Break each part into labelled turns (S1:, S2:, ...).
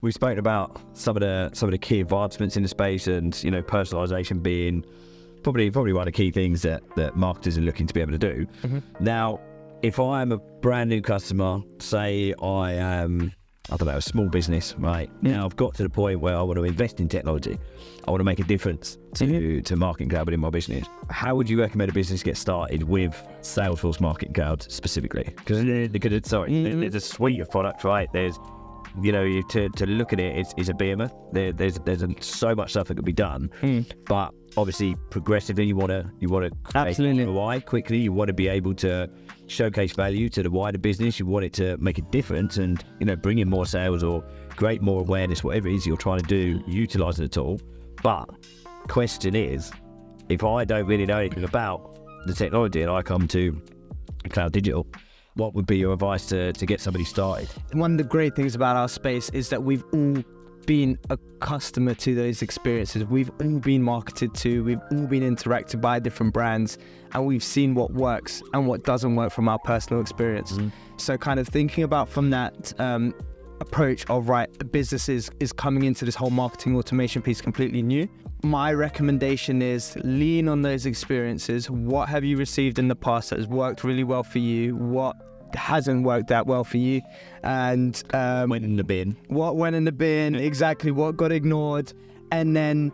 S1: We've spoken about some of the key advancements in the space, and personalization being probably one of the key things that marketers are looking to be able to do. Now, if I am a brand new customer, say I am, I don't know, a small business, right? Now I've got to the point where I want to invest in technology. I want to make a difference to Marketing Cloud within my business. How would you recommend a business get started with Salesforce Marketing Cloud specifically? Because there's a suite of products, right? There's, to look at it, it's a behemoth. There's so much stuff that could be done, but obviously progressively you want to
S2: Absolutely.
S1: ROI quickly. You want to be able to showcase value to the wider business. You want it to make a difference and bring in more sales or create more awareness, whatever it is you're trying to do, utilizing the tool. But question is, if I don't really know anything about the technology and I come to Cloud Digital, what would be your advice to get somebody started?
S2: One of the great things about our space is that we've all been a customer to those experiences. We've all been marketed to, we've all been interacted by different brands, and we've seen what works and what doesn't work from our personal experience. So kind of thinking about from that approach of, right, a business is coming into this whole marketing automation piece completely new. My recommendation is lean on those experiences. What have you received in the past that has worked really well for you? What hasn't worked that well for you? And
S1: Went in the bin.
S2: What went in the bin, exactly, what got ignored, and then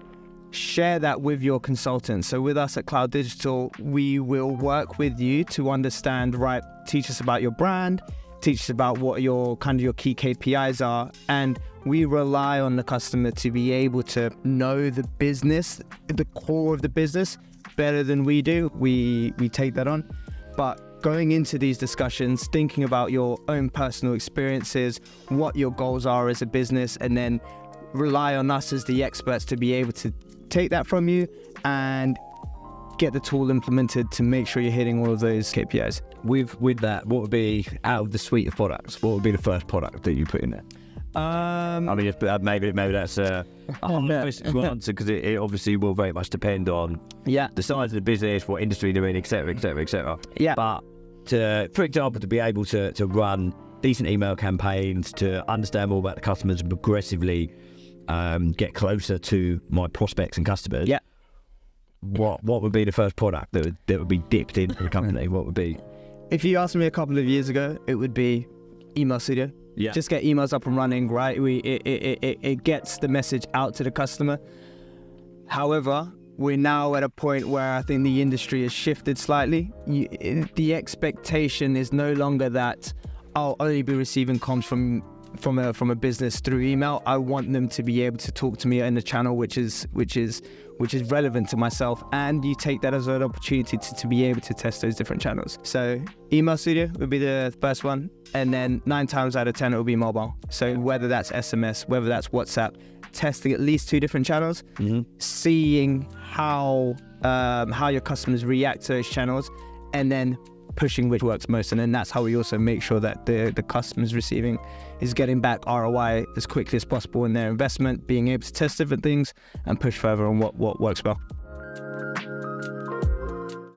S2: share that with your consultant. So with us at Cloud Digital, we will work with you to understand, right, teach us about your brand, teach us about what your key KPIs are, and we rely on the customer to be able to know the business, the core of the business, better than we do. We take that on. But going into these discussions, thinking about your own personal experiences, what your goals are as a business, and then rely on us as the experts to be able to take that from you and get the tool implemented to make sure you're hitting all of those KPIs.
S1: With that, what would be, out of the suite of products, what would be the first product that you put in there? Maybe that's a question to answer, because it obviously will very much depend on the size of the business, what industry they're in, etc., etc., etc. But for example, to be able to run decent email campaigns, to understand more about the customers and progressively get closer to my prospects and customers. What would be the first product that would be dipped into the company? What would be?
S2: If you asked me a couple of years ago, it would be Email Studio. Just get emails up and running, right? It gets the message out to the customer. However, we're now at a point where I think the industry has shifted slightly. The expectation is no longer that I'll only be receiving comms from a business through email. I want them to be able to talk to me in the channel which is relevant to myself, and you take that as an opportunity to be able to test those different channels. So Email Studio would be the first one, and then 9 times out of 10 it will be mobile. So whether that's SMS, whether that's WhatsApp, testing at least 2 different channels, seeing how your customers react to those channels, and then pushing which works most. And then that's how we also make sure that the customer's receiving is getting back ROI as quickly as possible in their investment, being able to test different things and push further on what works well.